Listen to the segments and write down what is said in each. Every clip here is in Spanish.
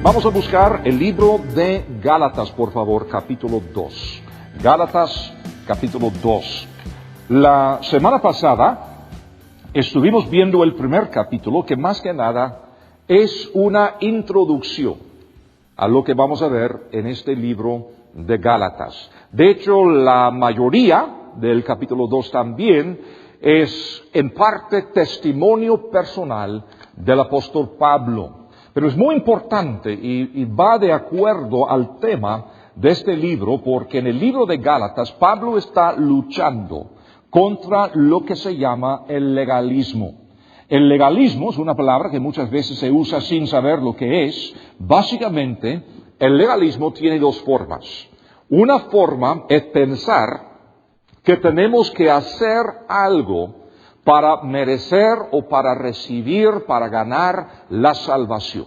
Vamos a buscar el libro de Gálatas, por favor, capítulo 2. Gálatas, capítulo 2. La semana pasada estuvimos viendo el primer capítulo, que más que nada es una introducción a lo que vamos a ver en este libro de Gálatas. De hecho, la mayoría del capítulo 2 también es en parte testimonio personal del apóstol Pablo. Pero es muy importante y va de acuerdo al tema de este libro, porque en el libro de Gálatas Pablo está luchando contra lo que se llama el legalismo. El legalismo es una palabra que muchas veces se usa sin saber lo que es. Básicamente, el legalismo tiene dos formas. Una forma es pensar que tenemos que hacer algo para merecer o para recibir, para ganar la salvación.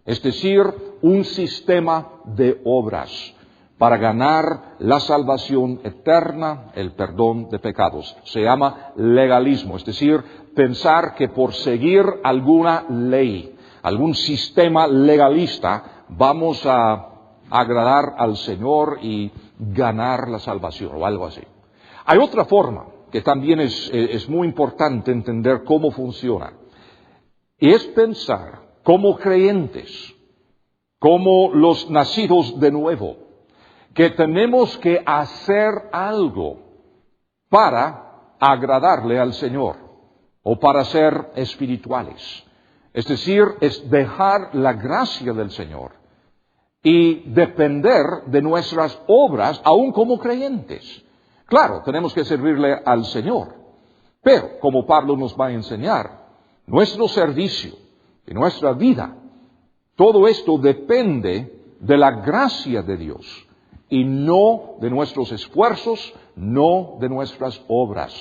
Es decir, un sistema de obras para ganar la salvación eterna, el perdón de pecados. Se llama legalismo, es decir, pensar que por seguir alguna ley, algún sistema legalista, vamos a agradar al Señor y ganar la salvación o algo así. Hay otra forma que también es muy importante entender cómo funciona. Y es pensar como creyentes, como los nacidos de nuevo, que tenemos que hacer algo para agradarle al Señor o para ser espirituales. Es decir, es dejar la gracia del Señor y depender de nuestras obras aún como creyentes. Claro, tenemos que servirle al Señor, pero como Pablo nos va a enseñar, nuestro servicio y nuestra vida, todo esto depende de la gracia de Dios y no de nuestros esfuerzos, no de nuestras obras.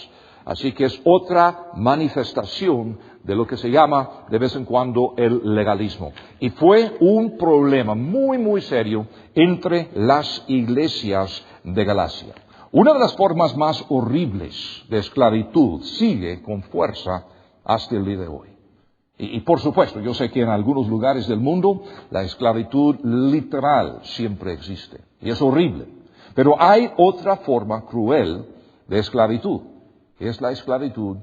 Así que es otra manifestación de lo que se llama de vez en cuando el legalismo. Y fue un problema muy, muy serio entre las iglesias de Galacia. Una de las formas más horribles de esclavitud sigue con fuerza hasta el día de hoy. Y por supuesto, yo sé que en algunos lugares del mundo la esclavitud literal siempre existe. Y es horrible. Pero hay otra forma cruel de esclavitud, que es la esclavitud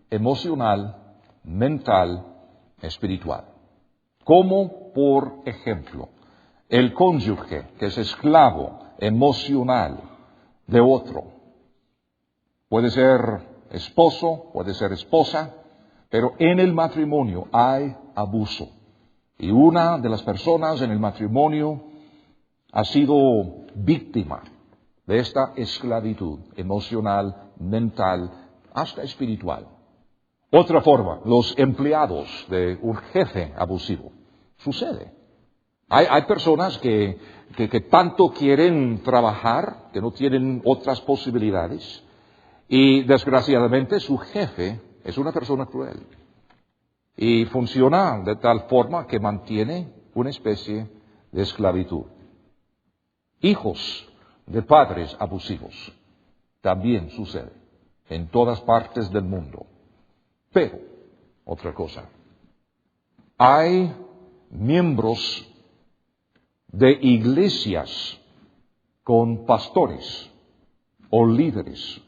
emocional, mental, espiritual. Como, por ejemplo, el cónyuge que es esclavo emocional de otro. Puede ser esposo, puede ser esposa, pero en el matrimonio hay abuso. Y una de las personas en el matrimonio ha sido víctima de esta esclavitud emocional, mental, hasta espiritual. Otra forma, los empleados de un jefe abusivo. Sucede. Hay personas que tanto quieren trabajar, que no tienen otras posibilidades, y desgraciadamente su jefe es una persona cruel. Y funciona de tal forma que mantiene una especie de esclavitud. Hijos de padres abusivos. También sucede en todas partes del mundo. Pero, otra cosa, hay miembros de iglesias con pastores o líderes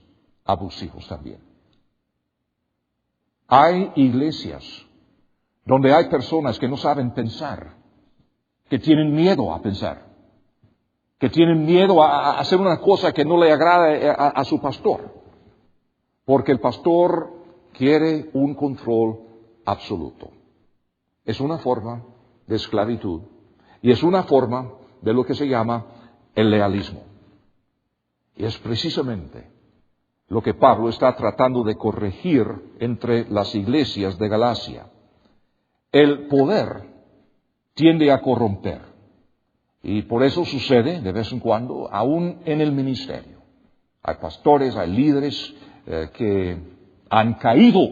abusivos también. Hay iglesias donde hay personas que no saben pensar, que tienen miedo a pensar, que tienen miedo a hacer una cosa que no le agrada a su pastor, porque el pastor quiere un control absoluto. Es una forma de esclavitud y es una forma de lo que se llama el legalismo. Y es precisamente lo que Pablo está tratando de corregir entre las iglesias de Galacia. El poder tiende a corromper. Y por eso sucede de vez en cuando, aún en el ministerio. Hay pastores, hay líderes que han caído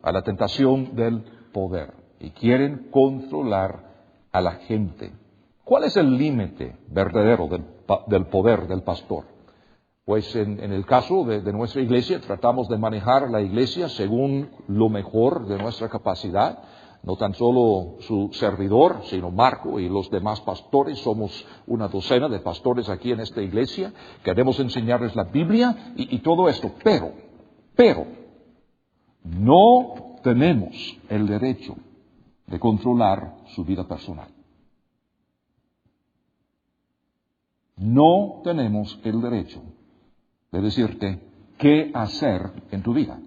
a la tentación del poder y quieren controlar a la gente. ¿Cuál es el límite verdadero del poder del pastor? Pues en el caso de nuestra iglesia tratamos de manejar la iglesia según lo mejor de nuestra capacidad. no tan solo su servidor, sino Marco y los demás pastores. Somos una docena de pastores aquí en esta iglesia. Queremos enseñarles la Biblia y todo esto. Pero, no tenemos el derecho de controlar su vida personal. No tenemos el derecho de decirte qué hacer en tu vida.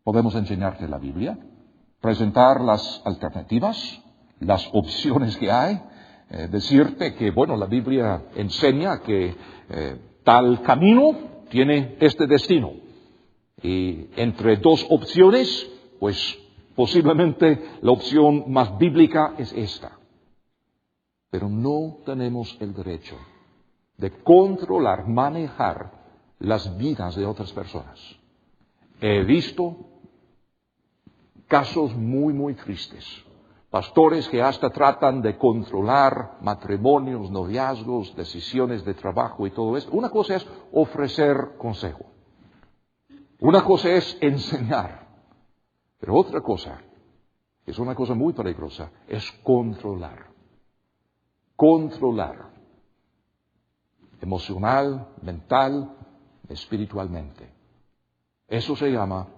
Podemos enseñarte la Biblia, presentar las alternativas, las opciones que hay, decirte que, la Biblia enseña que tal camino tiene este destino. Y entre dos opciones, posiblemente la opción más bíblica es esta. Pero no tenemos el derecho de controlar, manejar las vidas de otras personas. He visto casos muy, muy tristes. Pastores que hasta tratan de controlar matrimonios, noviazgos, decisiones de trabajo y todo esto. Una cosa es ofrecer consejo. Una cosa es enseñar. Pero otra cosa, que es una cosa muy peligrosa, es controlar. Controlar. Emocional, mental, espiritualmente. Eso se llama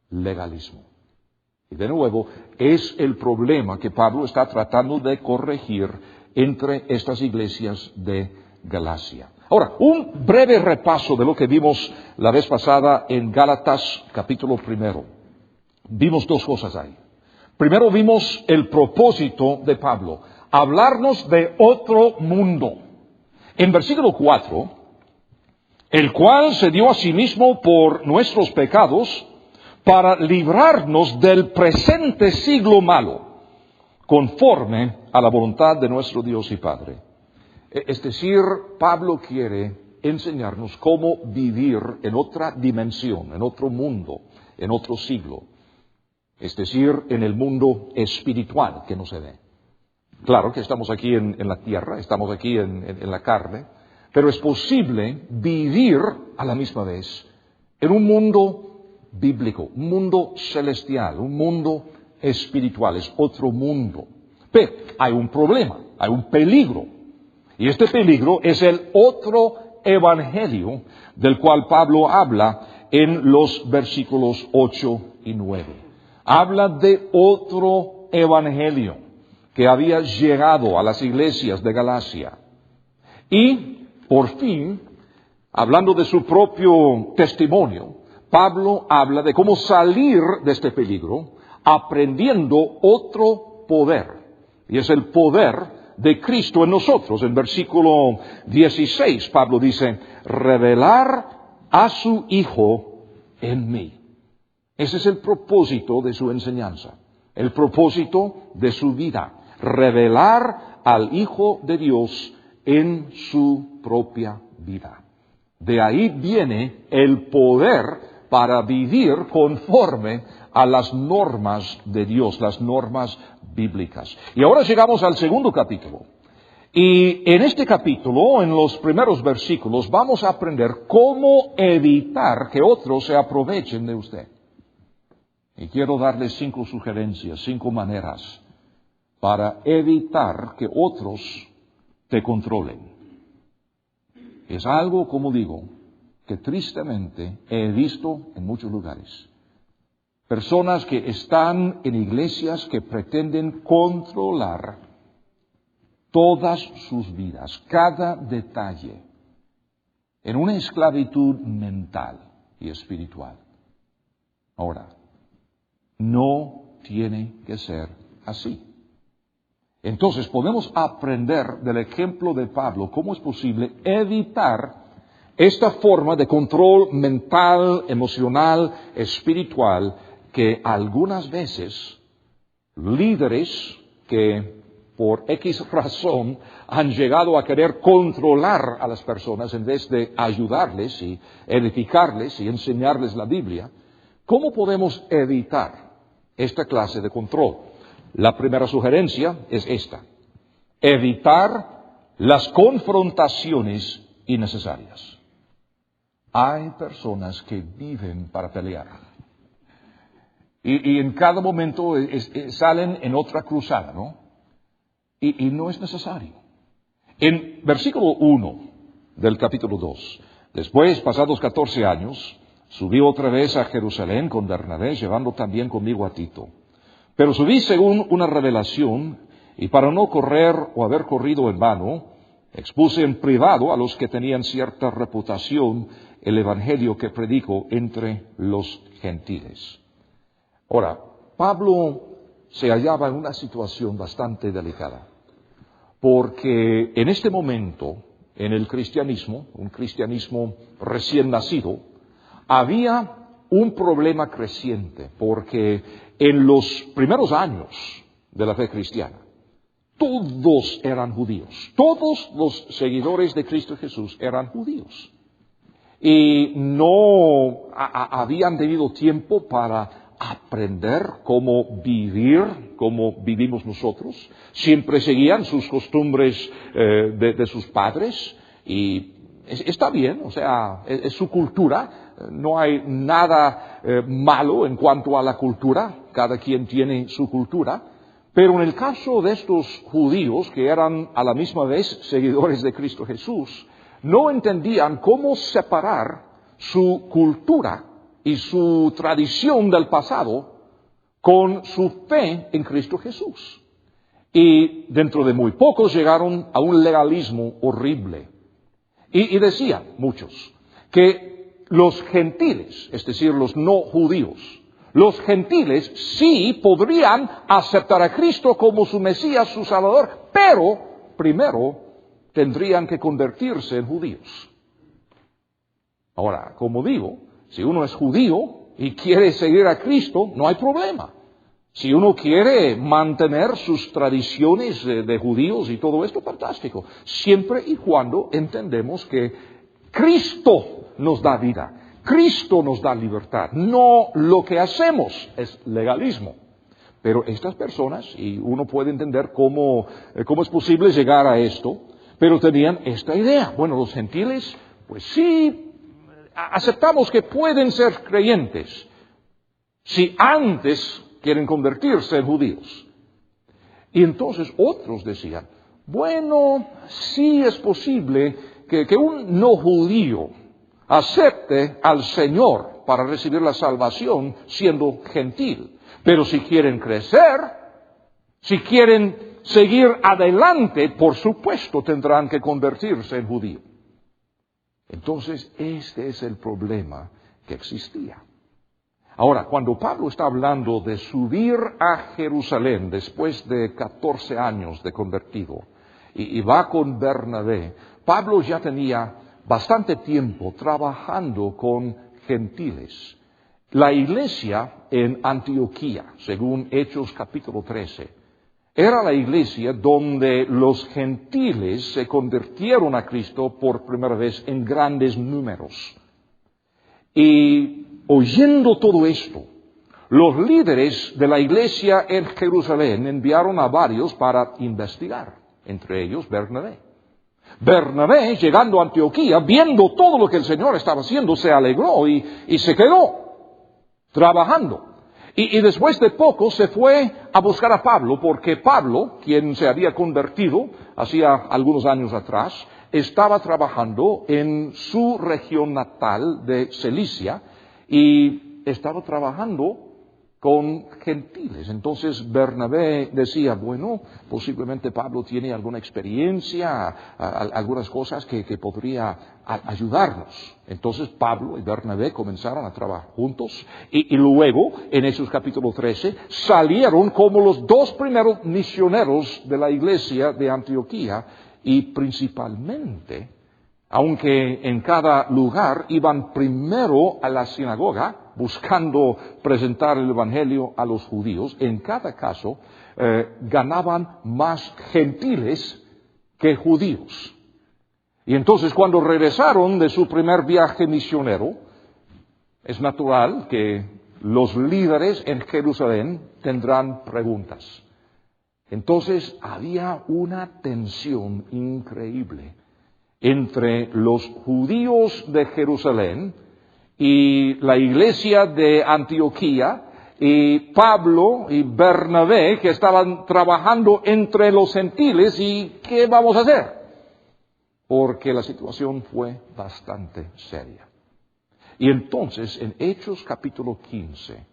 legalismo. Y de nuevo, es el problema que Pablo está tratando de corregir entre estas iglesias de Galacia. Ahora, un breve repaso de lo que vimos la vez pasada en Gálatas capítulo 1. Vimos dos cosas ahí. Primero vimos el propósito de Pablo, hablarnos de otro mundo. En versículo 4, el cual se dio a sí mismo por nuestros pecados para librarnos del presente siglo malo, conforme a la voluntad de nuestro Dios y Padre. Es decir, Pablo quiere enseñarnos cómo vivir en otra dimensión, en otro mundo, en otro siglo. Es decir, en el mundo espiritual que no se ve. Claro que estamos aquí en la tierra, estamos aquí en la carne, pero es posible vivir a la misma vez en un mundo bíblico, un mundo celestial, un mundo espiritual, es otro mundo. Pero hay un problema, hay un peligro, y este peligro es el otro evangelio del cual Pablo habla en los versículos 8 y 9. Habla de otro evangelio que había llegado a las iglesias de Galacia. Y, por fin, hablando de su propio testimonio, Pablo habla de cómo salir de este peligro aprendiendo otro poder. Y es el poder de Cristo en nosotros. En versículo 16, Pablo dice, revelar a su Hijo en mí. Ese es el propósito de su enseñanza, el propósito de su vida. Revelar al Hijo de Dios en su propia vida. De ahí viene el poder para vivir conforme a las normas de Dios, las normas bíblicas. Y ahora llegamos al segundo capítulo. Y en este capítulo, en los primeros versículos, vamos a aprender cómo evitar que otros se aprovechen de usted. Y quiero darles 5 sugerencias, 5 maneras para evitar que otros te controlen. Es algo, como digo, que tristemente he visto en muchos lugares. Personas que están en iglesias que pretenden controlar todas sus vidas, cada detalle, en una esclavitud mental y espiritual. Ahora, no tiene que ser así. Entonces podemos aprender del ejemplo de Pablo cómo es posible evitar esta forma de control mental, emocional, espiritual, que algunas veces líderes que por X razón han llegado a querer controlar a las personas en vez de ayudarles y edificarles y enseñarles la Biblia, ¿cómo podemos evitar esta clase de control? La primera sugerencia es esta: evitar las confrontaciones innecesarias. Hay personas que viven para pelear. Y en cada momento salen en otra cruzada, ¿no? Y no es necesario. En versículo 1 del capítulo 2, después, pasados 14 años, subí otra vez a Jerusalén con Bernabé, llevando también conmigo a Tito. Pero subí según una revelación, y para no correr o haber corrido en vano, expuse en privado a los que tenían cierta reputación el evangelio que predico entre los gentiles. Ahora, Pablo se hallaba en una situación bastante delicada, porque en este momento, en el cristianismo, un cristianismo recién nacido, había un problema creciente, porque en los primeros años de la fe cristiana, todos eran judíos, todos los seguidores de Cristo Jesús eran judíos, y no habían tenido tiempo para aprender cómo vivir, como vivimos nosotros. Siempre seguían sus costumbres de sus padres, y está bien, o sea, es su cultura. No hay nada malo en cuanto a la cultura, cada quien tiene su cultura. Pero en el caso de estos judíos, que eran a la misma vez seguidores de Cristo Jesús, no entendían cómo separar su cultura y su tradición del pasado con su fe en Cristo Jesús. Y dentro de muy pocos llegaron a un legalismo horrible. Y decían muchos que los gentiles, es decir, los no judíos, los gentiles sí podrían aceptar a Cristo como su Mesías, su Salvador, pero primero tendrían que convertirse en judíos. Ahora, como digo, si uno es judío y quiere seguir a Cristo, no hay problema. Si uno quiere mantener sus tradiciones de judíos y todo esto, fantástico. Siempre y cuando entendemos que Cristo nos da vida, Cristo nos da libertad. No lo que hacemos es legalismo. Pero estas personas, y uno puede entender cómo es posible llegar a esto, pero tenían esta idea. Bueno, los gentiles, pues sí, aceptamos que pueden ser creyentes si antes quieren convertirse en judíos. Y entonces otros decían, bueno, sí es posible que un no judío acepte al Señor para recibir la salvación siendo gentil. Pero si quieren crecer, si quieren seguir adelante, por supuesto tendrán que convertirse en judío. Entonces, este es el problema que existía. Ahora, cuando Pablo está hablando de subir a Jerusalén después de 14 años de convertido y va con Bernabé, Pablo ya tenía bastante tiempo trabajando con gentiles. La iglesia en Antioquía, según Hechos capítulo 13, era la iglesia donde los gentiles se convirtieron a Cristo por primera vez en grandes números. Y oyendo todo esto, los líderes de la iglesia en Jerusalén enviaron a varios para investigar, entre ellos Bernabé. Bernabé, llegando a Antioquía, viendo todo lo que el Señor estaba haciendo, se alegró y se quedó trabajando. Y después de poco se fue a buscar a Pablo, porque Pablo, quien se había convertido hacía algunos años atrás, estaba trabajando en su región natal de Cilicia y estaba trabajando con gentiles. Entonces Bernabé decía, bueno, posiblemente Pablo tiene alguna experiencia, algunas cosas que podría ayudarnos. Entonces Pablo y Bernabé comenzaron a trabajar juntos y luego, en Hechos capítulo 13, salieron como los dos primeros misioneros de la iglesia de Antioquía y principalmente, aunque en cada lugar iban primero a la sinagoga, buscando presentar el Evangelio a los judíos, en cada caso ganaban más gentiles que judíos. Y entonces cuando regresaron de su primer viaje misionero, es natural que los líderes en Jerusalén tendrán preguntas. Entonces había una tensión increíble entre los judíos de Jerusalén y la iglesia de Antioquía y Pablo y Bernabé, que estaban trabajando entre los gentiles, y ¿qué vamos a hacer? Porque la situación fue bastante seria. Y entonces, en Hechos capítulo 15,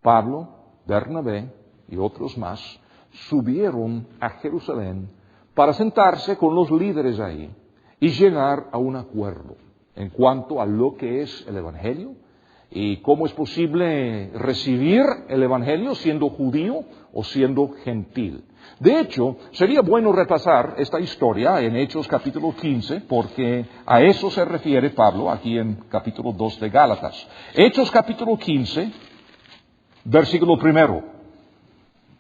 Pablo, Bernabé y otros más subieron a Jerusalén para sentarse con los líderes ahí y llegar a un acuerdo en cuanto a lo que es el Evangelio y cómo es posible recibir el Evangelio siendo judío o siendo gentil. De hecho, sería bueno repasar esta historia en Hechos capítulo 15, porque a eso se refiere Pablo aquí en capítulo 2 de Gálatas. Hechos capítulo 15, versículo 1.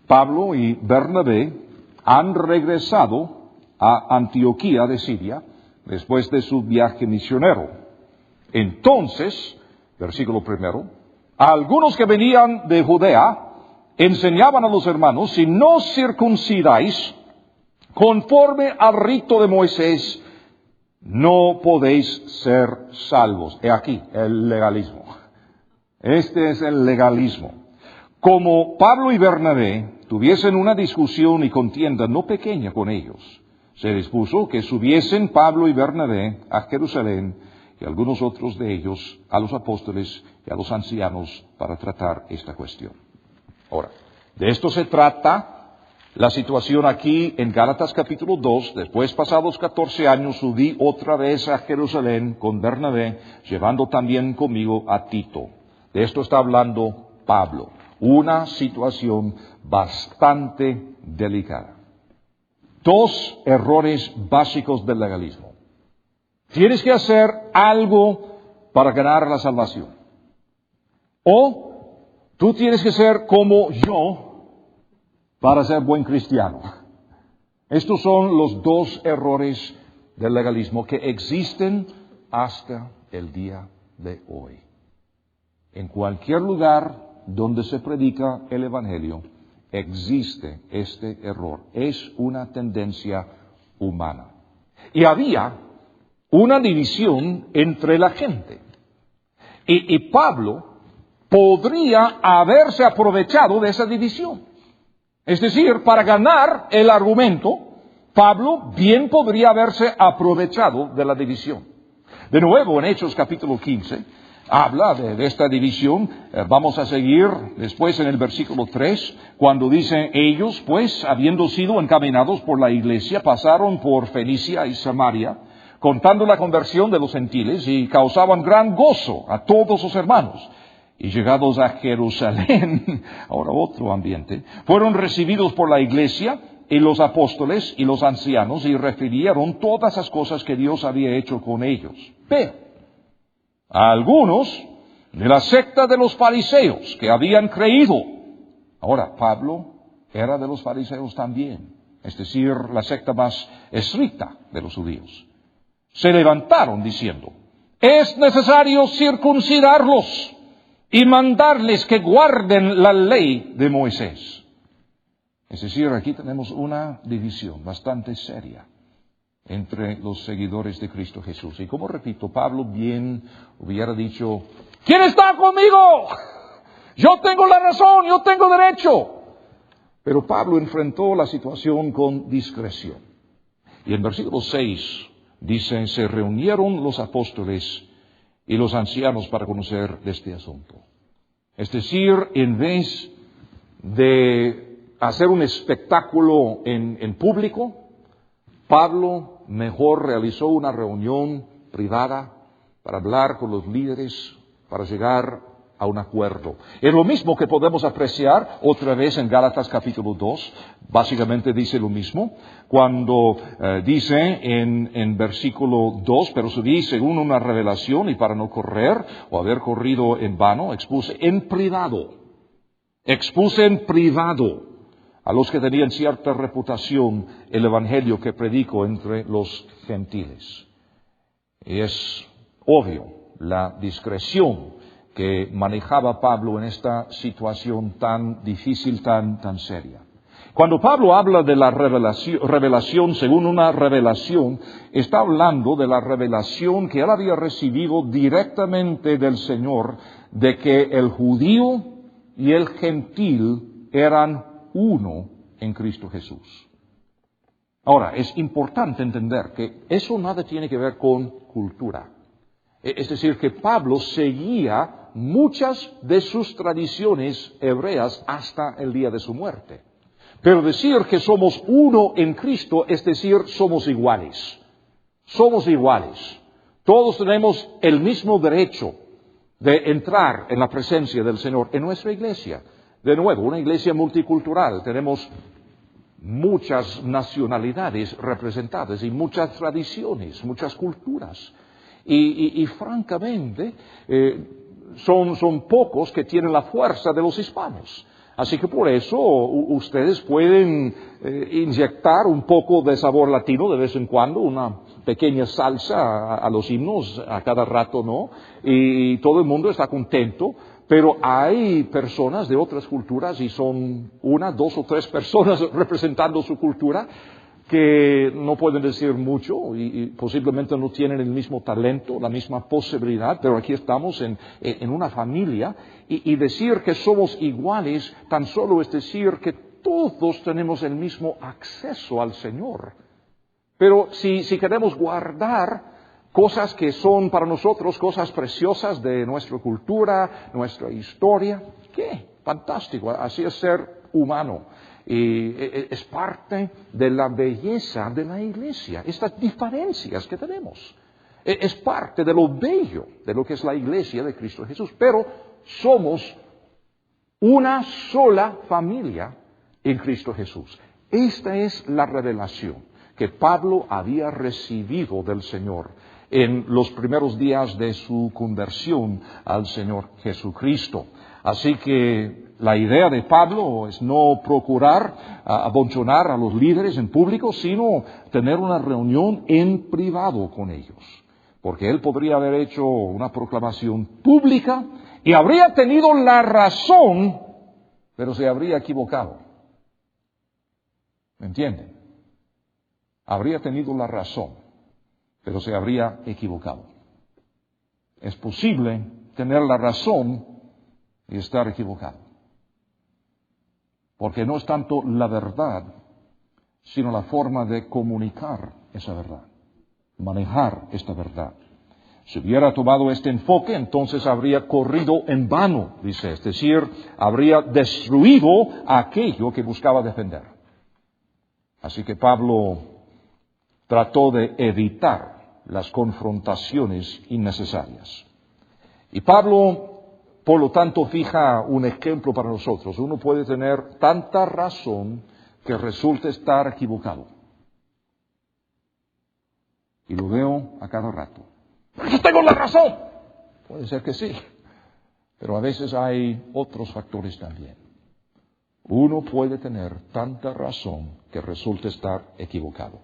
Pablo y Bernabé han regresado a Antioquía de Siria después de su viaje misionero. Entonces, versículo 1, algunos que venían de Judea enseñaban a los hermanos: si no circuncidáis conforme al rito de Moisés, no podéis ser salvos. He aquí el legalismo. Este es el legalismo. Como Pablo y Bernabé tuviesen una discusión y contienda no pequeña con ellos, se dispuso que subiesen Pablo y Bernabé a Jerusalén y algunos otros de ellos a los apóstoles y a los ancianos para tratar esta cuestión. Ahora, de esto se trata la situación aquí en Gálatas capítulo 2. Después, pasados 14 años, subí otra vez a Jerusalén con Bernabé, llevando también conmigo a Tito. De esto está hablando Pablo. Una situación bastante delicada. Dos errores básicos del legalismo. Tienes que hacer algo para ganar la salvación. O tú tienes que ser como yo para ser buen cristiano. Estos son los dos errores del legalismo que existen hasta el día de hoy. En cualquier lugar donde se predica el Evangelio, existe este error. Es una tendencia humana. Y había una división entre la gente. Y Pablo podría haberse aprovechado de esa división. Es decir, para ganar el argumento, Pablo bien podría haberse aprovechado de la división. De nuevo, en Hechos capítulo 15, habla de esta división. Vamos a seguir después en el versículo 3, cuando dice: ellos, pues, habiendo sido encaminados por la iglesia, pasaron por Fenicia y Samaria, contando la conversión de los gentiles, y causaban gran gozo a todos los hermanos. Y llegados a Jerusalén, ahora otro ambiente, fueron recibidos por la iglesia y los apóstoles y los ancianos, y refirieron todas las cosas que Dios había hecho con ellos. Pero a algunos de la secta de los fariseos que habían creído. Ahora, Pablo era de los fariseos también, es decir, la secta más estricta de los judíos. Se levantaron diciendo: es necesario circuncidarlos y mandarles que guarden la ley de Moisés. Es decir, aquí tenemos una división bastante seria entre los seguidores de Cristo Jesús. Y como repito, Pablo bien hubiera dicho: ¿quién está conmigo? Yo tengo la razón, yo tengo derecho. Pero Pablo enfrentó la situación con discreción. Y en versículo 6 dice: se reunieron los apóstoles y los ancianos para conocer de este asunto. Es decir, en vez de hacer un espectáculo en público, Pablo mejor realizó una reunión privada para hablar con los líderes, para llegar a un acuerdo. Es lo mismo que podemos apreciar otra vez en Gálatas capítulo 2. Básicamente dice lo mismo cuando dice en versículo 2: pero subí según una revelación, y para no correr o haber corrido en vano, expuse en privado a los que tenían cierta reputación el evangelio que predico entre los gentiles. Y es obvio la discreción que manejaba Pablo en esta situación tan difícil, tan seria. Cuando Pablo habla de la revelación según una revelación, está hablando de la revelación que él había recibido directamente del Señor, de que el judío y el gentil eran uno en Cristo Jesús. Ahora, es importante entender que eso nada tiene que ver con cultura. Es decir, que Pablo seguía muchas de sus tradiciones hebreas hasta el día de su muerte. Pero decir que somos uno en Cristo, es decir, somos iguales. Somos iguales. Todos tenemos el mismo derecho de entrar en la presencia del Señor en nuestra iglesia. De nuevo, una iglesia multicultural. Tenemos muchas nacionalidades representadas y muchas tradiciones, muchas culturas. Y francamente, son pocos que tienen la fuerza de los hispanos. Así que por eso ustedes pueden inyectar un poco de sabor latino de vez en cuando, una pequeña salsa a los himnos a cada rato, ¿no? Y todo el mundo está contento, pero hay personas de otras culturas, y son una, dos o tres personas representando su cultura, que no pueden decir mucho y posiblemente no tienen el mismo talento, la misma posibilidad, pero aquí estamos en una familia y decir que somos iguales tan solo es decir que todos tenemos el mismo acceso al Señor. Pero si queremos guardar cosas que son para nosotros cosas preciosas de nuestra cultura, nuestra historia, ¡qué! Fantástico, así es ser humano. Y es parte de la belleza de la iglesia, estas diferencias que tenemos. Es parte de lo bello de lo que es la iglesia de Cristo Jesús. Pero somos una sola familia en Cristo Jesús. Esta es la revelación que Pablo había recibido del Señor en los primeros días de su conversión al Señor Jesucristo. Así que la idea de Pablo es no procurar abonchonar a los líderes en público, sino tener una reunión en privado con ellos. Porque él podría haber hecho una proclamación pública y habría tenido la razón, pero se habría equivocado. ¿Me entienden? Habría tenido la razón, pero se habría equivocado. Es posible tener la razón y estar equivocado. Porque no es tanto la verdad, sino la forma de comunicar esa verdad, manejar esta verdad. Si hubiera tomado este enfoque, entonces habría corrido en vano, dice, es decir, habría destruido aquello que buscaba defender. Así que Pablo trató de evitar las confrontaciones innecesarias. Y Pablo, por lo tanto, fija un ejemplo para nosotros. Uno puede tener tanta razón que resulte estar equivocado. Y lo veo a cada rato. ¡Yo tengo la razón! Puede ser que sí, pero a veces hay otros factores también. Uno puede tener tanta razón que resulte estar equivocado.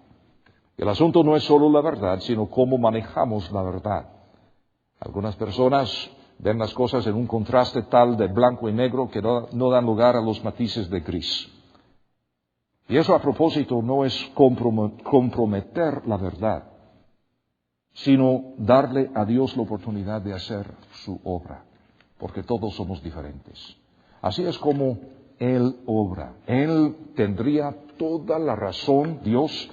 El asunto no es solo la verdad, sino cómo manejamos la verdad. Algunas personas ven las cosas en un contraste tal de blanco y negro que no dan lugar a los matices de gris. Y eso a propósito no es comprometer la verdad, sino darle a Dios la oportunidad de hacer su obra, porque todos somos diferentes. Así es como Él obra. Él tendría toda la razón, Dios,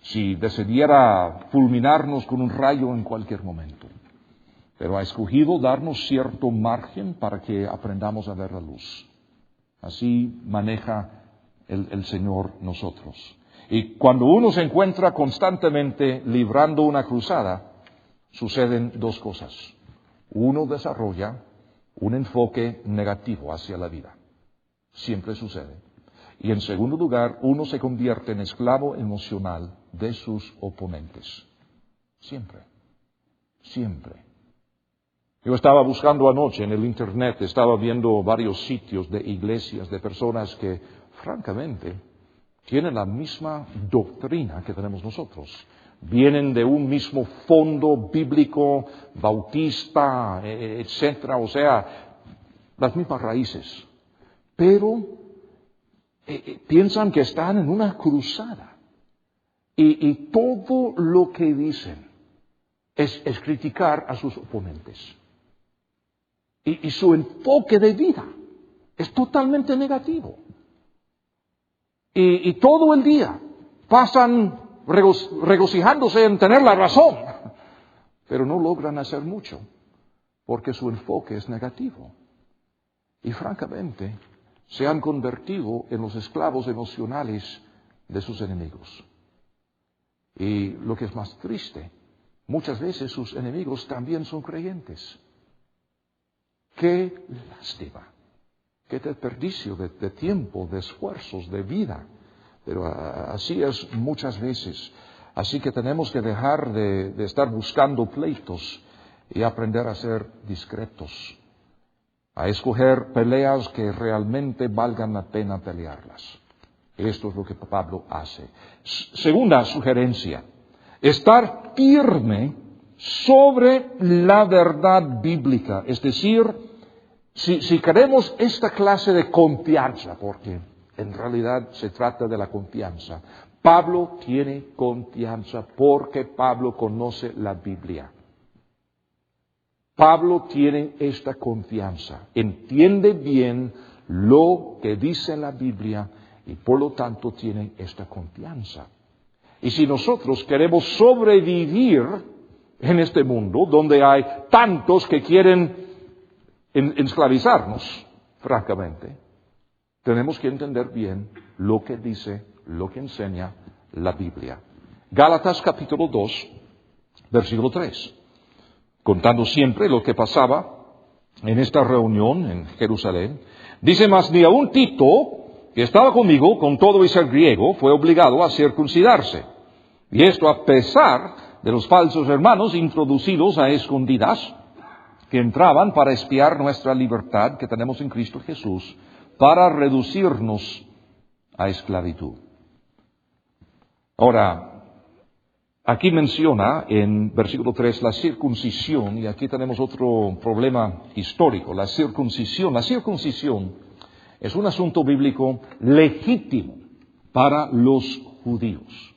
si decidiera fulminarnos con un rayo en cualquier momento. Pero ha escogido darnos cierto margen para que aprendamos a ver la luz. Así maneja el Señor nosotros. Y cuando uno se encuentra constantemente librando una cruzada, suceden dos cosas. Uno desarrolla un enfoque negativo hacia la vida. Siempre sucede. Y en segundo lugar, uno se convierte en esclavo emocional de sus oponentes. Siempre. Siempre. Yo estaba buscando anoche en el Internet, estaba viendo varios sitios de iglesias, de personas que, francamente, tienen la misma doctrina que tenemos nosotros. Vienen de un mismo fondo bíblico, bautista, etcétera, o sea, las mismas raíces. Pero piensan que están en una cruzada. Y todo lo que dicen es criticar a sus oponentes. Y su enfoque de vida es totalmente negativo. Y todo el día pasan regocijándose en tener la razón, pero no logran hacer mucho, porque su enfoque es negativo. Y francamente, se han convertido en los esclavos emocionales de sus enemigos. Y lo que es más triste, muchas veces sus enemigos también son creyentes. ¡Qué lástima! ¡Qué desperdicio de tiempo, de esfuerzos, de vida! Pero así es muchas veces. Así que tenemos que dejar de estar buscando pleitos y aprender a ser discretos, a escoger peleas que realmente valgan la pena pelearlas. Esto es lo que Pablo hace. Segunda sugerencia, estar firme sobre la verdad bíblica. Es decir, si queremos esta clase de confianza, porque en realidad se trata de la confianza, Pablo tiene confianza porque Pablo conoce la Biblia. Pablo tiene esta confianza, entiende bien lo que dice la Biblia y por lo tanto tiene esta confianza. Y si nosotros queremos sobrevivir en este mundo donde hay tantos que quieren esclavizarnos, francamente, tenemos que entender bien lo que dice, lo que enseña la Biblia. Gálatas capítulo 2, versículo 3. Contando siempre lo que pasaba en esta reunión en Jerusalén, dice: mas ni aun Tito, que estaba conmigo, con todo y ser griego, fue obligado a circuncidarse. Y esto a pesar de los falsos hermanos introducidos a escondidas, que entraban para espiar nuestra libertad que tenemos en Cristo Jesús, para reducirnos a esclavitud. Ahora, aquí menciona en versículo 3 la circuncisión, y aquí tenemos otro problema histórico. La circuncisión es un asunto bíblico legítimo para los judíos.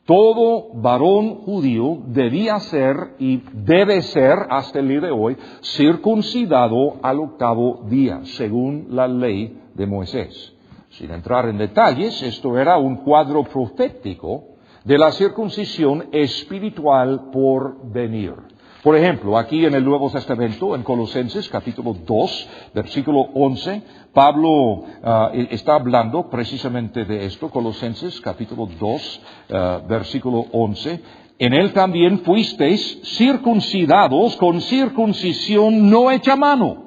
Todo varón judío debía ser y debe ser hasta el día de hoy circuncidado al 8º día, según la ley de Moisés. Sin entrar en detalles, esto era un cuadro profético de la circuncisión espiritual por venir. Por ejemplo, aquí en el Nuevo Testamento, en Colosenses capítulo 2, versículo 11, Pablo está hablando precisamente de esto. Colosenses capítulo 2, versículo 11. En él también fuisteis circuncidados con circuncisión no hecha a mano,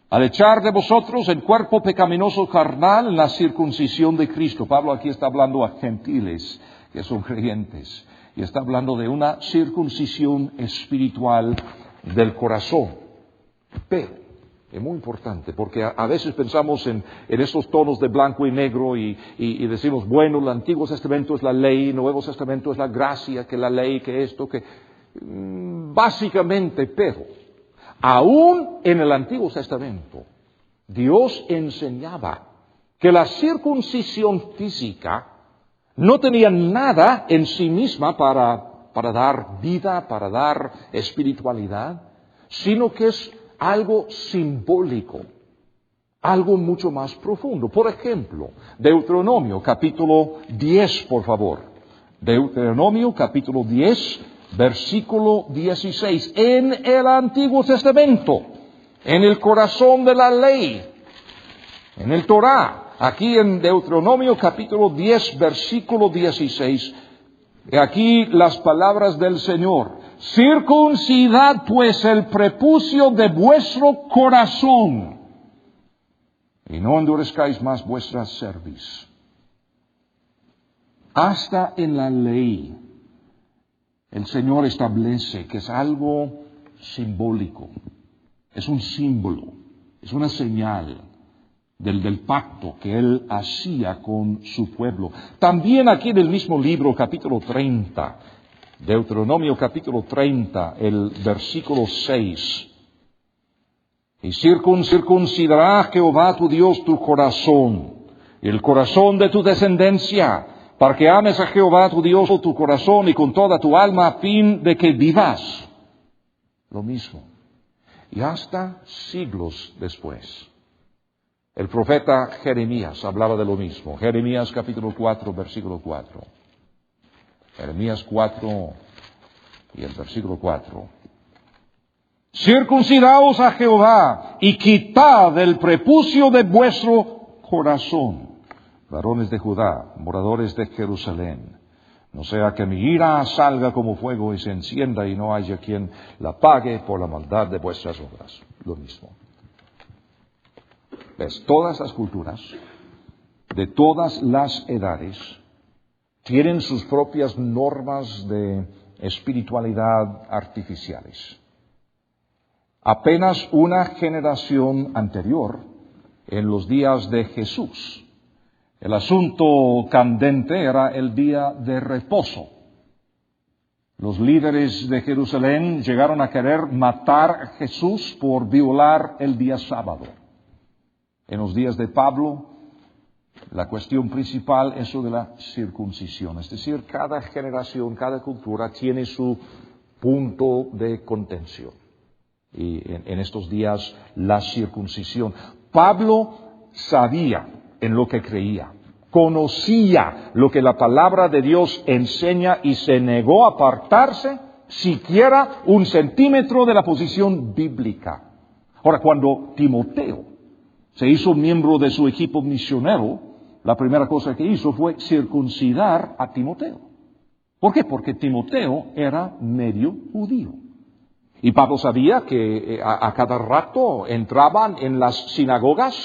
al echar de vosotros el cuerpo pecaminoso carnal en la circuncisión de Cristo. Pablo aquí está hablando a gentiles que son creyentes, y está hablando de una circuncisión espiritual del corazón. Pero es muy importante, porque a veces pensamos en esos tonos de blanco y negro y decimos, bueno, el Antiguo Testamento es la ley, el Nuevo Testamento es la gracia, que la ley, que esto, que básicamente, pero aún en el Antiguo Testamento Dios enseñaba que la circuncisión física no tenía nada en sí misma para dar vida, para dar espiritualidad, sino que es algo simbólico, algo mucho más profundo. Por ejemplo, Deuteronomio capítulo 10, por favor. Deuteronomio capítulo 10, versículo 16. En el Antiguo Testamento, en el corazón de la ley, en el Torá, aquí en Deuteronomio capítulo 10, versículo 16, aquí las palabras del Señor: circuncidad pues el prepucio de vuestro corazón, y no endurezcáis más vuestra cerviz. Hasta en la ley el Señor establece que es algo simbólico, es un símbolo, es una señal del pacto que Él hacía con su pueblo. También aquí en el mismo libro, capítulo 30, Deuteronomio capítulo 30, el versículo 6. Y circuncidará Jehová tu Dios tu corazón, y el corazón de tu descendencia, para que ames a Jehová tu Dios con tu corazón y con toda tu alma, a fin de que vivas. Lo mismo. Y hasta siglos después, El profeta Jeremías hablaba de lo mismo. Jeremías capítulo 4, versículo 4. Jeremías 4 y el versículo 4. Circuncidaos a Jehová y quitad el prepucio de vuestro corazón, varones de Judá, moradores de Jerusalén. No sea que mi ira salga como fuego y se encienda y no haya quien la pague por la maldad de vuestras obras. Lo mismo. ¿Ves? Todas las culturas, de todas las edades, tienen sus propias normas de espiritualidad artificiales. Apenas una generación anterior, en los días de Jesús, el asunto candente era el día de reposo. Los líderes de Jerusalén llegaron a querer matar a Jesús por violar el día sábado. En los días de Pablo, la cuestión principal es eso de la circuncisión. Es decir, cada generación, cada cultura tiene su punto de contención. Y en estos días, la circuncisión. Pablo sabía en lo que creía, conocía lo que la palabra de Dios enseña y se negó a apartarse siquiera un centímetro de la posición bíblica. Ahora, cuando Timoteo se hizo miembro de su equipo misionero, la primera cosa que hizo fue circuncidar a Timoteo. ¿Por qué? Porque Timoteo era medio judío. Y Pablo sabía que a cada rato entraban en las sinagogas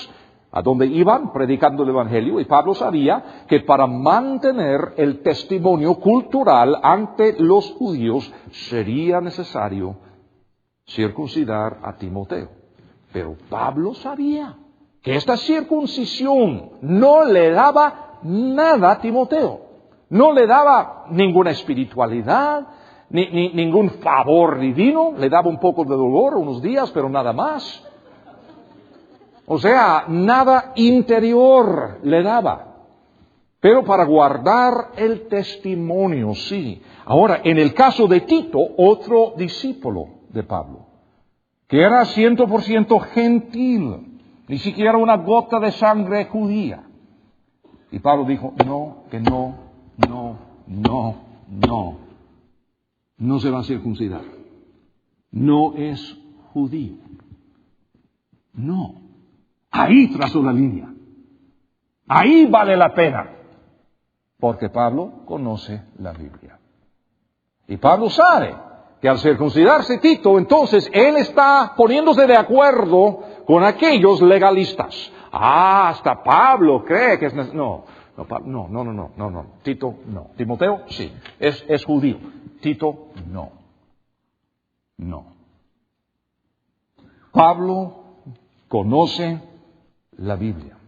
a donde iban predicando el Evangelio, y Pablo sabía que para mantener el testimonio cultural ante los judíos sería necesario circuncidar a Timoteo. Pero Pablo sabía que esta circuncisión no le daba nada a Timoteo, no le daba ninguna espiritualidad, ningún favor divino, le daba un poco de dolor unos días, pero nada más. O sea, nada interior le daba. Pero para guardar el testimonio, sí. Ahora, en el caso de Tito, otro discípulo de Pablo, que era 100% gentil, ni siquiera una gota de sangre judía. Y Pablo dijo, no se va a circuncidar. No es judío. No. Ahí trazó la línea. Ahí vale la pena. Porque Pablo conoce la Biblia. Y Pablo sabe que al circuncidarse Tito, entonces él está poniéndose de acuerdo con aquellos legalistas. Hasta Pablo cree que es necesario. No. Tito, no. Timoteo, sí. Es judío. Tito, no. Pablo conoce la Biblia.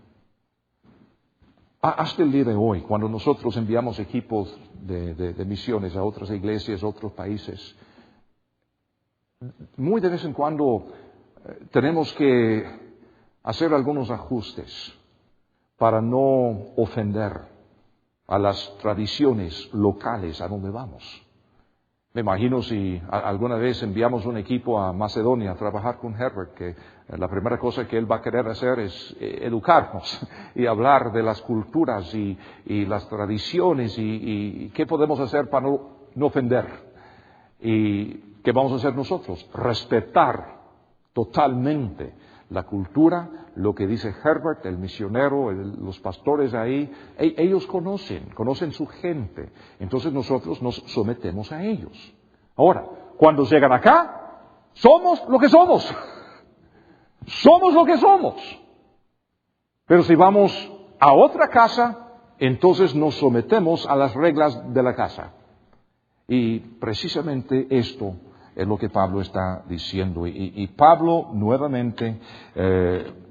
Hasta el día de hoy, cuando nosotros enviamos equipos de misiones a otras iglesias, a otros países, muy de vez en cuando tenemos que hacer algunos ajustes para no ofender a las tradiciones locales a donde vamos. Me imagino si alguna vez enviamos un equipo a Macedonia a trabajar con Herbert, que la primera cosa que él va a querer hacer es educarnos y hablar de las culturas y las tradiciones y qué podemos hacer para no ofender. ¿Y qué vamos a hacer nosotros? Respetar totalmente la cultura, lo que dice Herbert, el misionero, los pastores ahí. Ellos conocen su gente. Entonces nosotros nos sometemos a ellos. Ahora, cuando llegan acá, somos lo que somos. Somos lo que somos. Pero si vamos a otra casa, entonces nos sometemos a las reglas de la casa. Y precisamente esto es lo que Pablo está diciendo. Y Pablo nuevamente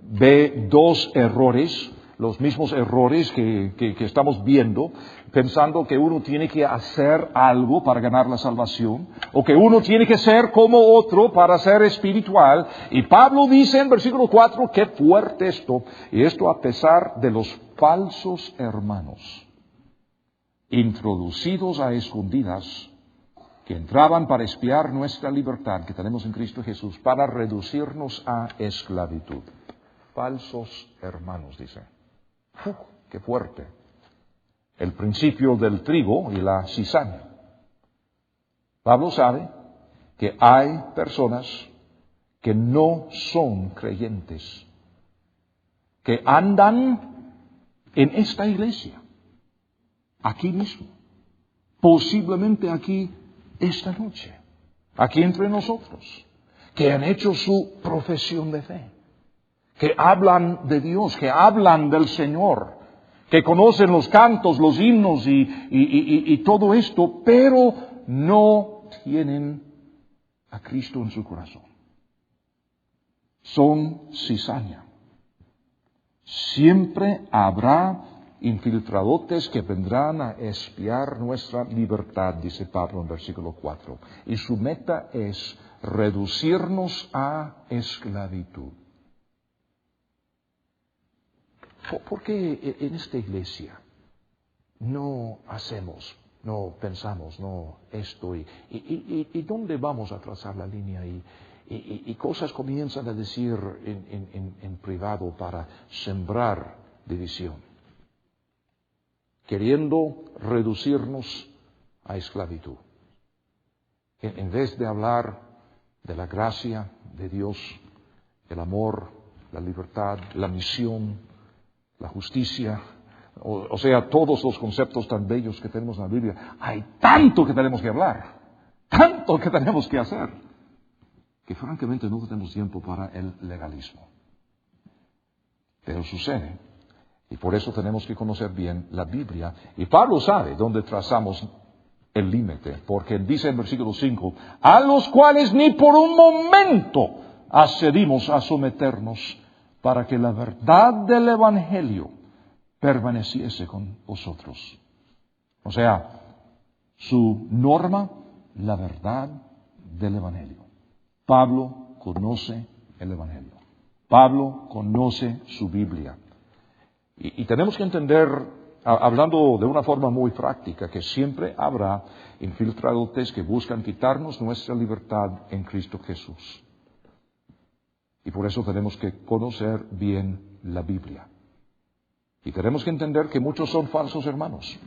ve dos errores, los mismos errores que estamos viendo, pensando que uno tiene que hacer algo para ganar la salvación, o que uno tiene que ser como otro para ser espiritual. Y Pablo dice en versículo 4, qué fuerte esto, y esto a pesar de los falsos hermanos, introducidos a escondidas, que entraban para espiar nuestra libertad que tenemos en Cristo Jesús, para reducirnos a esclavitud. falsos hermanos, dice. ¡Qué fuerte! El principio del trigo y la cizaña. Pablo sabe que hay personas que no son creyentes, que andan en esta iglesia, aquí mismo, posiblemente aquí esta noche, aquí entre nosotros, que han hecho su profesión de fe, que hablan de Dios, que hablan del Señor, que conocen los cantos, los himnos y todo esto, pero no tienen a Cristo en su corazón. Son cizaña. Siempre habrá infiltradotes que vendrán a espiar nuestra libertad, dice Pablo en versículo 4. Y su meta es reducirnos a esclavitud. ¿Por qué en esta iglesia no hacemos, no pensamos, no esto? ¿Y dónde vamos a trazar la línea? Y cosas comienzan a decir en privado para sembrar división, queriendo reducirnos a esclavitud. En vez de hablar de la gracia de Dios, el amor, la libertad, la misión, la justicia, o sea, todos los conceptos tan bellos que tenemos en la Biblia, hay tanto que tenemos que hablar, tanto que tenemos que hacer, que francamente no tenemos tiempo para el legalismo. Pero sucede, y por eso tenemos que conocer bien la Biblia. Y Pablo sabe dónde trazamos el límite, porque dice en versículo 5, a los cuales ni por un momento accedimos a someternos para que la verdad del Evangelio permaneciese con vosotros. O sea, su norma, la verdad del Evangelio. Pablo conoce el Evangelio. Pablo conoce su Biblia. Y tenemos que entender, hablando de una forma muy práctica, que siempre habrá infiltradotes que buscan quitarnos nuestra libertad en Cristo Jesús. Y por eso tenemos que conocer bien la Biblia. Y tenemos que entender que muchos son falsos hermanos.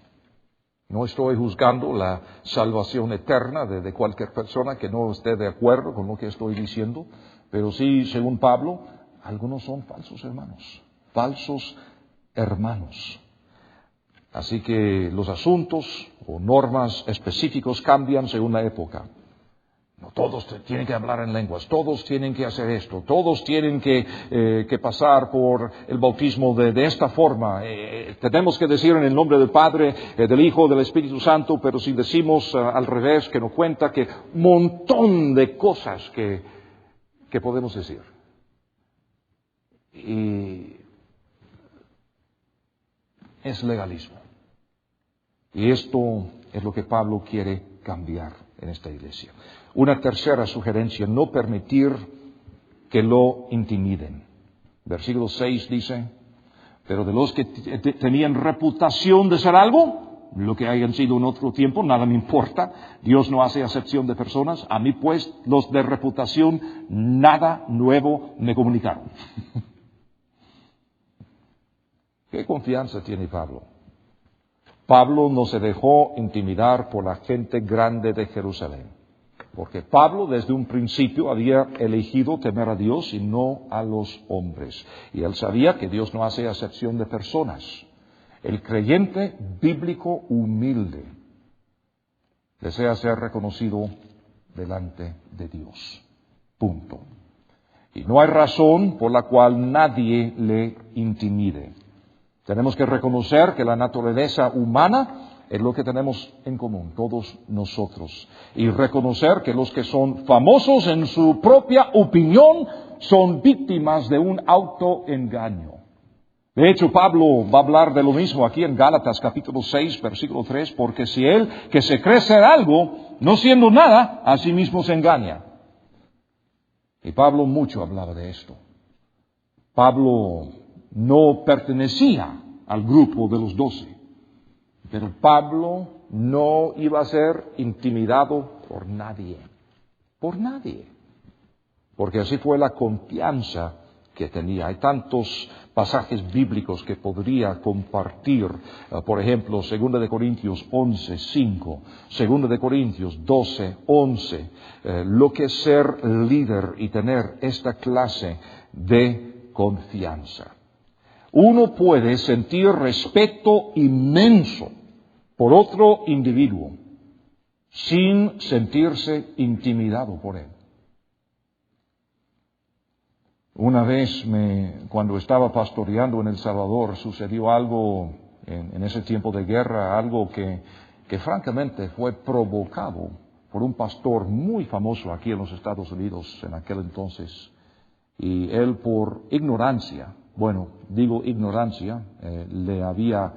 No estoy juzgando la salvación eterna de cualquier persona que no esté de acuerdo con lo que estoy diciendo, pero sí, según Pablo, algunos son falsos hermanos. Falsos hermanos. Así que los asuntos o normas específicos cambian según la época. No todos tienen que hablar en lenguas, todos tienen que hacer esto, todos tienen que pasar por el bautismo de esta forma. Tenemos que decir en el nombre del Padre, del Hijo, del Espíritu Santo, pero si decimos al revés, que no cuenta, que un montón de cosas que podemos decir. Y es legalismo. Y esto es lo que Pablo quiere cambiar en esta iglesia. Una tercera sugerencia, no permitir que lo intimiden. Versículo 6 dice, pero de los que tenían reputación de ser algo, lo que hayan sido en otro tiempo, nada me importa. Dios no hace acepción de personas. A mí pues, los de reputación, nada nuevo me comunicaron. ¿Qué confianza tiene Pablo? Pablo no se dejó intimidar por la gente grande de Jerusalén, porque Pablo desde un principio había elegido temer a Dios y no a los hombres. Y él sabía que Dios no hace acepción de personas. El creyente bíblico humilde desea ser reconocido delante de Dios. Punto. Y no hay razón por la cual nadie le intimide. Tenemos que reconocer que la naturaleza humana es lo que tenemos en común, todos nosotros. Y reconocer que los que son famosos en su propia opinión son víctimas de un autoengaño. De hecho, Pablo va a hablar de lo mismo aquí en Gálatas capítulo 6, versículo 3, porque si él que se cree ser algo, no siendo nada, a sí mismo se engaña. Y Pablo mucho hablaba de esto. Pablo no pertenecía al grupo de los 12, pero Pablo no iba a ser intimidado por nadie, porque así fue la confianza que tenía. Hay tantos pasajes bíblicos que podría compartir. Por ejemplo, 2 de Corintios 11:5, 2 de Corintios 12:11. Lo que es ser líder y tener esta clase de confianza. Uno puede sentir respeto inmenso por otro individuo sin sentirse intimidado por él. Una vez, cuando estaba pastoreando en El Salvador, sucedió algo en ese tiempo de guerra, algo que francamente fue provocado por un pastor muy famoso aquí en los Estados Unidos en aquel entonces. Y él, por ignorancia, le había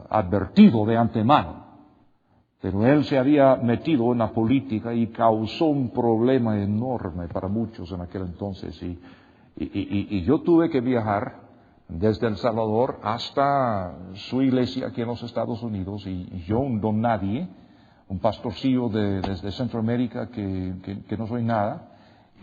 advertido de antemano. Pero él se había metido en la política y causó un problema enorme para muchos en aquel entonces. Y yo tuve que viajar desde El Salvador hasta su iglesia aquí en los Estados Unidos. Y yo, un don nadie, un pastorcillo desde Centroamérica que no soy nada,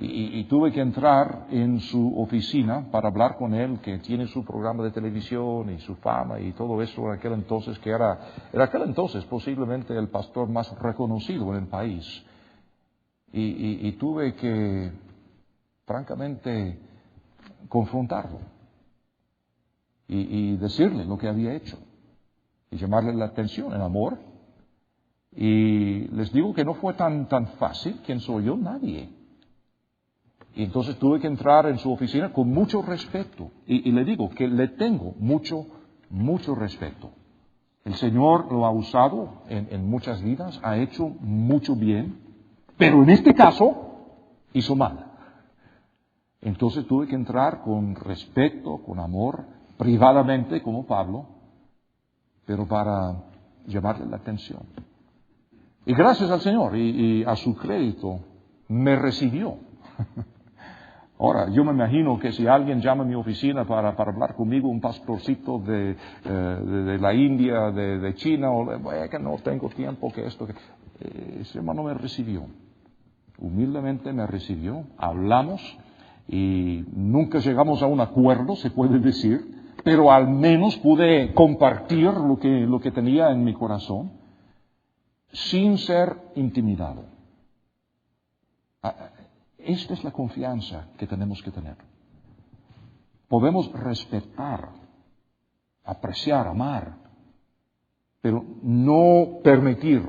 y tuve que entrar en su oficina para hablar con él, que tiene su programa de televisión y su fama y todo eso en aquel entonces, que era aquel entonces posiblemente el pastor más reconocido en el país. Y tuve que, francamente, confrontarlo y decirle lo que había hecho y llamarle la atención en amor. Y les digo que no fue tan fácil. ¿Quién soy yo? Nadie. Y entonces tuve que entrar en su oficina con mucho respeto. Y le digo que le tengo mucho respeto. El Señor lo ha usado en muchas vidas, ha hecho mucho bien, pero en este caso hizo mal. Entonces tuve que entrar con respeto, con amor, privadamente como Pablo, pero para llamarle la atención. Y gracias al Señor y a su crédito me recibió. Ahora, yo me imagino que si alguien llama a mi oficina para hablar conmigo, un pastorcito de la India, de China, o que no tengo tiempo, que esto, ese hermano me recibió. Humildemente me recibió, hablamos y nunca llegamos a un acuerdo, se puede decir, pero al menos pude compartir lo que tenía en mi corazón sin ser intimidado. Esta es la confianza que tenemos que tener. Podemos respetar, apreciar, amar, pero no permitir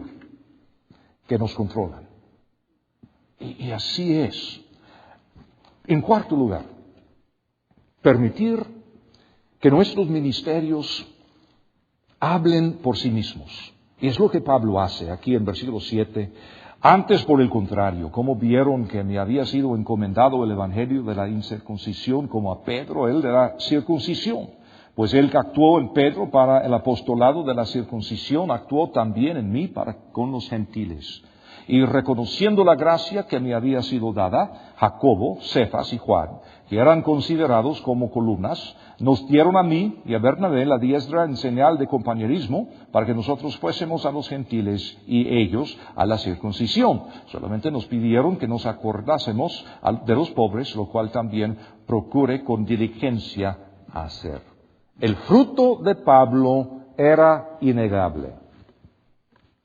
que nos controlen. Y así es. En cuarto lugar, permitir que nuestros ministerios hablen por sí mismos. Y es lo que Pablo hace aquí en versículo 7. Antes, por el contrario, como vieron que me había sido encomendado el evangelio de la incircuncisión como a Pedro, el de la circuncisión. Pues él que actuó en Pedro para el apostolado de la circuncisión, actuó también en mí con los gentiles. Y reconociendo la gracia que me había sido dada, Jacobo, Cefas y Juan, que eran considerados como columnas, nos dieron a mí y a Bernabé la diestra en señal de compañerismo para que nosotros fuésemos a los gentiles y ellos a la circuncisión. Solamente nos pidieron que nos acordásemos de los pobres, lo cual también procure con diligencia hacer. El fruto de Pablo era innegable.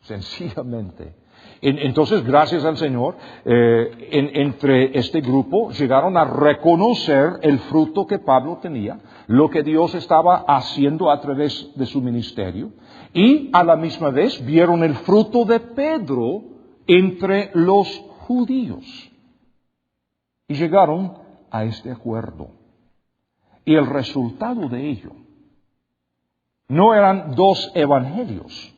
Sencillamente. Entonces, gracias al Señor, entre este grupo llegaron a reconocer el fruto que Pablo tenía, lo que Dios estaba haciendo a través de su ministerio, y a la misma vez vieron el fruto de Pedro entre los judíos. Y llegaron a este acuerdo. Y el resultado de ello no eran dos evangelios,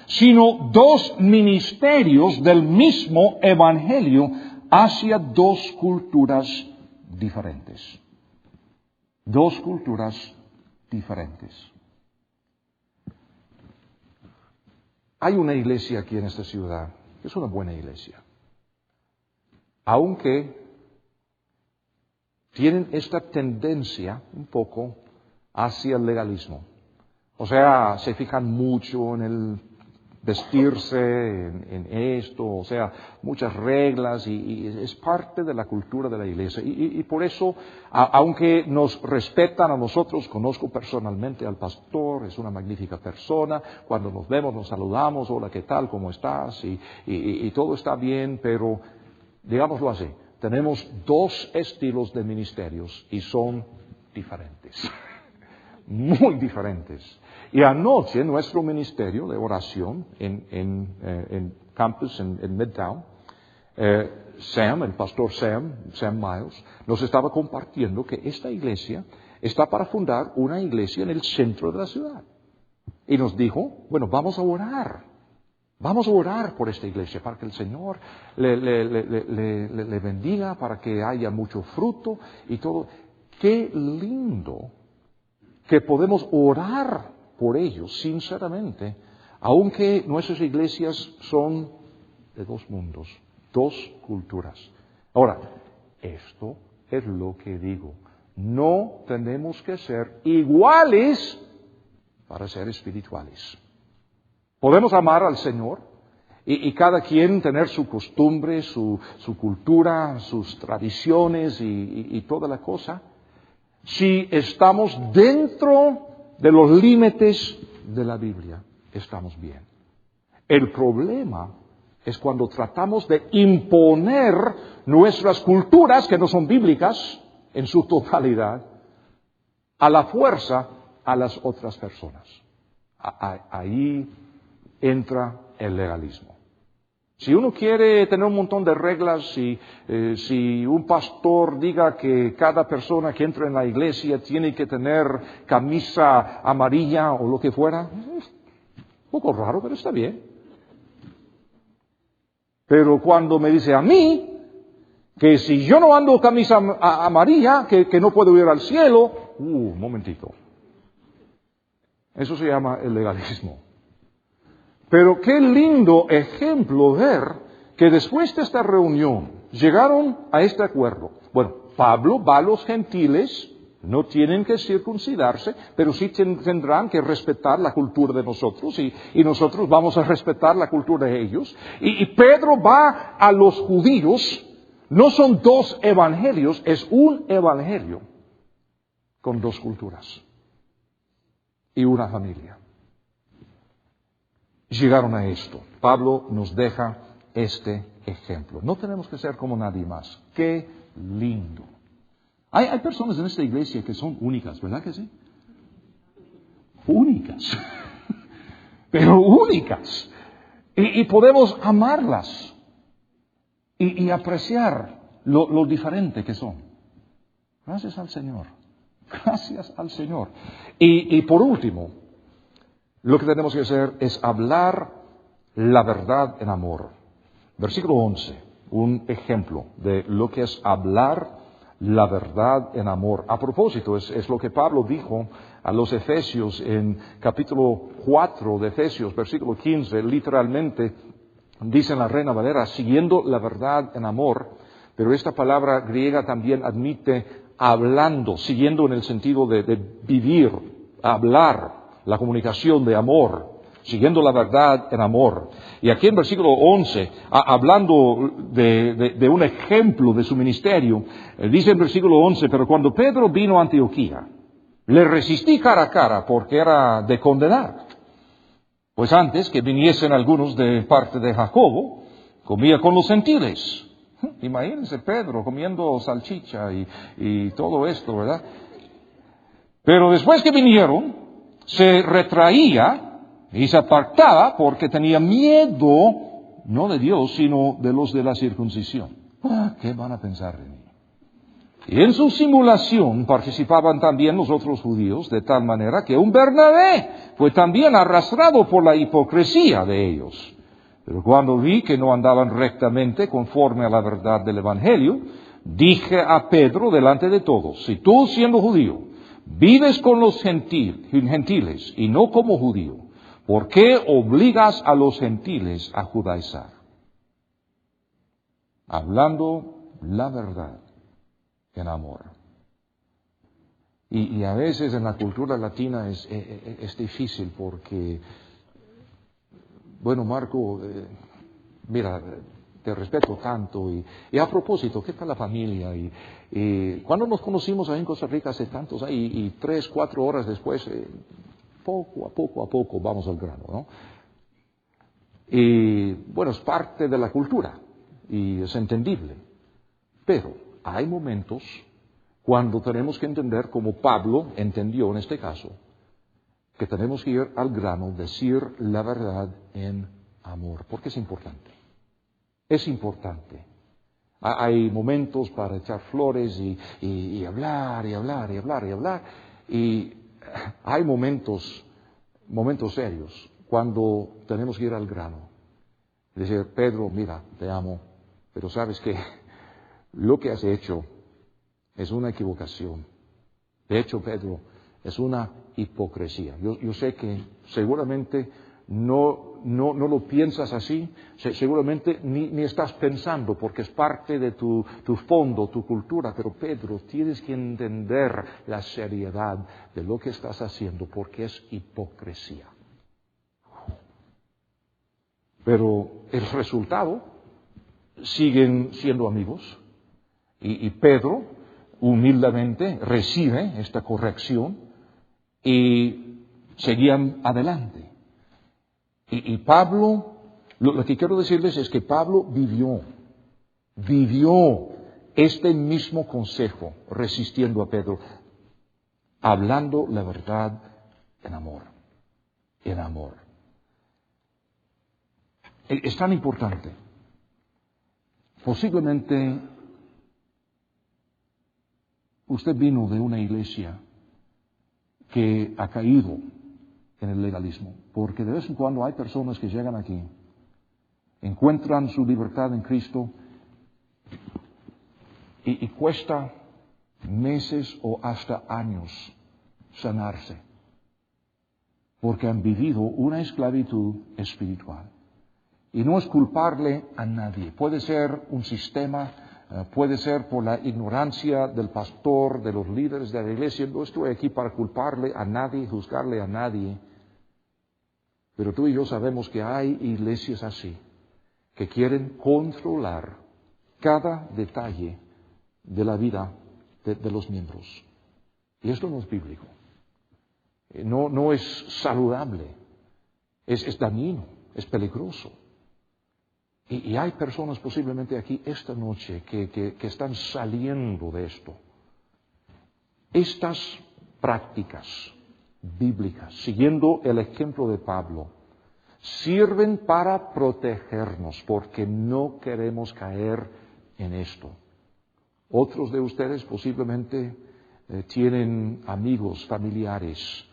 sino dos ministerios del mismo evangelio hacia dos culturas diferentes. Dos culturas diferentes. Hay una iglesia aquí en esta ciudad, que es una buena iglesia, aunque tienen esta tendencia un poco hacia el legalismo. O sea, se fijan mucho en el vestirse en esto, o sea, muchas reglas y es parte de la cultura de la iglesia. Y por eso, aunque nos respetan a nosotros, conozco personalmente al pastor, es una magnífica persona, cuando nos vemos nos saludamos, hola, ¿qué tal? ¿Cómo estás? Y todo está bien, pero digámoslo así, tenemos dos estilos de ministerios y son diferentes, muy diferentes. Y anoche nuestro ministerio de oración en campus, en Midtown, el pastor Sam Miles, nos estaba compartiendo que esta iglesia está para fundar una iglesia en el centro de la ciudad. Y nos dijo, bueno, vamos a orar por esta iglesia, para que el Señor le bendiga, para que haya mucho fruto y todo. Qué lindo que podemos orar por ellos, sinceramente, aunque nuestras iglesias son de dos mundos, dos culturas. Ahora, esto es lo que digo. No tenemos que ser iguales para ser espirituales. Podemos amar al Señor y cada quien tener su costumbre, su cultura, sus tradiciones y toda la cosa, si estamos dentro de los límites de la Biblia, estamos bien. El problema es cuando tratamos de imponer nuestras culturas, que no son bíblicas en su totalidad, a la fuerza a las otras personas. Ahí entra el legalismo. Si uno quiere tener un montón de reglas, si un pastor diga que cada persona que entra en la iglesia tiene que tener camisa amarilla o lo que fuera, es un poco raro, pero está bien. Pero cuando me dice a mí que si yo no ando camisa amarilla, que no puedo ir al cielo, un momentito. Eso se llama el legalismo. Pero qué lindo ejemplo ver que después de esta reunión llegaron a este acuerdo. Bueno, Pablo va a los gentiles, no tienen que circuncidarse, pero sí tendrán que respetar la cultura de nosotros y nosotros vamos a respetar la cultura de ellos. Y Pedro va a los judíos, no son dos evangelios, es un evangelio con dos culturas y una familia. Llegaron a esto. Pablo nos deja este ejemplo. No tenemos que ser como nadie más. ¡Qué lindo! Hay personas en esta iglesia que son únicas, ¿verdad que sí? Únicas. Pero únicas. Y podemos amarlas y apreciar lo diferente que son. Gracias al Señor. Gracias al Señor. Y por último, lo que tenemos que hacer es hablar la verdad en amor. Versículo 11, un ejemplo de lo que es hablar la verdad en amor. A propósito, es lo que Pablo dijo a los Efesios en capítulo 4 de Efesios, versículo 15, literalmente dice en la Reina Valera, siguiendo la verdad en amor, pero esta palabra griega también admite hablando, siguiendo en el sentido de vivir, hablar. La comunicación de amor, siguiendo la verdad en amor. Y aquí en versículo 11, hablando de un ejemplo de su ministerio, dice en versículo 11, pero cuando Pedro vino a Antioquía, le resistí cara a cara porque era de condenar. Pues antes que viniesen algunos de parte de Jacobo, comía con los gentiles. Imagínense Pedro comiendo salchicha y todo esto, ¿verdad? Pero después que vinieron, se retraía y se apartaba porque tenía miedo, no de Dios, sino de los de la circuncisión. ¿Qué van a pensar de mí? Y en su simulación participaban también los otros judíos, de tal manera que un Bernabé fue también arrastrado por la hipocresía de ellos. Pero cuando vi que no andaban rectamente conforme a la verdad del Evangelio, dije a Pedro delante de todos, si tú siendo judío, vives con los gentiles y no como judío, ¿por qué obligas a los gentiles a judaizar? Hablando la verdad en amor. Y a veces en la cultura latina es difícil porque bueno, Marco, mira, te respeto tanto. Y a propósito, ¿qué tal la familia? Y cuando nos conocimos ahí en Costa Rica hace tantos años, y 3, 4 horas después, poco a poco vamos al grano, ¿no? Y bueno, es parte de la cultura y es entendible. Pero hay momentos cuando tenemos que entender, como Pablo entendió en este caso, que tenemos que ir al grano, decir la verdad en amor, porque es importante. Es importante. Hay momentos para echar flores y hablar, y hablar, y hablar, y hablar. Y hay momentos serios, cuando tenemos que ir al grano. Decir, Pedro, mira, te amo, pero sabes que lo que has hecho es una equivocación. De hecho, Pedro, es una hipocresía. Yo sé que seguramente no lo piensas así, seguramente ni estás pensando, porque es parte de tu fondo, tu cultura, pero Pedro, tienes que entender la seriedad de lo que estás haciendo, porque es hipocresía. Pero el resultado, siguen siendo amigos, y Pedro humildemente recibe esta corrección y seguían adelante. Y Pablo, lo que quiero decirles es que Pablo vivió este mismo consejo resistiendo a Pedro, hablando la verdad en amor, en amor. Es tan importante. Posiblemente usted vino de una iglesia que ha caído en el legalismo, porque de vez en cuando hay personas que llegan aquí, encuentran su libertad en Cristo y cuesta meses o hasta años sanarse, porque han vivido una esclavitud espiritual. Y no es culparle a nadie. Puede ser un sistema, puede ser por la ignorancia del pastor, de los líderes de la iglesia. No estoy aquí para culparle a nadie, juzgarle a nadie. Pero tú y yo sabemos que hay iglesias así, que quieren controlar cada detalle de la vida de los miembros. Y esto no es bíblico. No es saludable. Es dañino, es peligroso. Y hay personas posiblemente aquí esta noche que están saliendo de esto. Estas prácticas bíblicas, siguiendo el ejemplo de Pablo, sirven para protegernos porque no queremos caer en esto. Otros de ustedes posiblemente tienen amigos, familiares,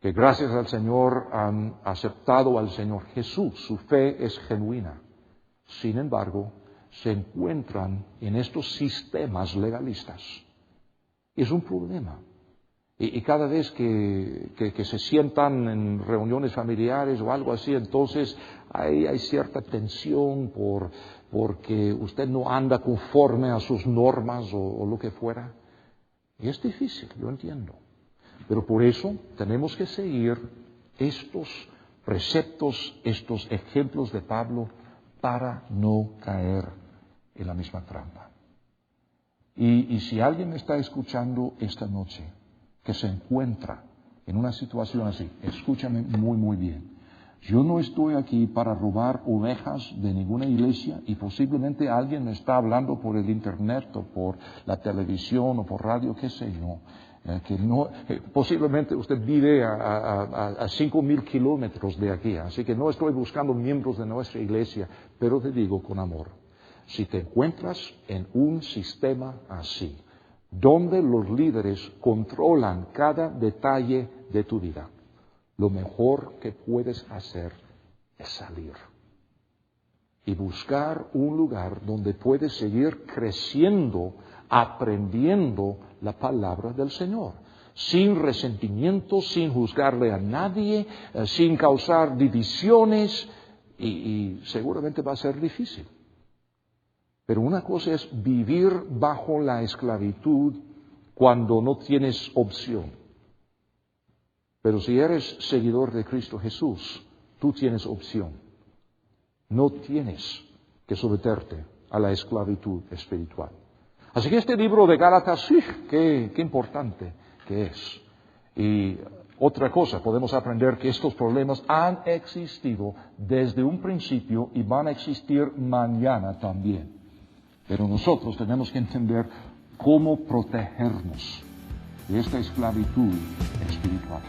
que gracias al Señor han aceptado al Señor Jesús. Su fe es genuina. Sin embargo, se encuentran en estos sistemas legalistas. Es un problema. Y cada vez que se sientan en reuniones familiares o algo así, entonces hay cierta tensión porque usted no anda conforme a sus normas o lo que fuera. Y es difícil, yo entiendo. Pero por eso tenemos que seguir estos preceptos, estos ejemplos de Pablo, para no caer en la misma trampa. Y si alguien me está escuchando esta noche, que se encuentra en una situación así, escúchame muy, muy bien. Yo no estoy aquí para robar ovejas de ninguna iglesia y posiblemente alguien me está hablando por el internet o por la televisión o por radio, qué sé yo. Posiblemente usted vive a 5,000 kilómetros de aquí, así que no estoy buscando miembros de nuestra iglesia, pero te digo con amor, si te encuentras en un sistema así, donde los líderes controlan cada detalle de tu vida, lo mejor que puedes hacer es salir y buscar un lugar donde puedes seguir creciendo, aprendiendo la palabra del Señor, sin resentimiento, sin juzgarle a nadie, sin causar divisiones, y seguramente va a ser difícil. Pero una cosa es vivir bajo la esclavitud cuando no tienes opción. Pero si eres seguidor de Cristo Jesús, tú tienes opción. No tienes que someterte a la esclavitud espiritual. Así que este libro de Gálatas, sí, qué importante que es. Y otra cosa, podemos aprender que estos problemas han existido desde un principio y van a existir mañana también. Pero nosotros tenemos que entender cómo protegernos de esta esclavitud espiritual.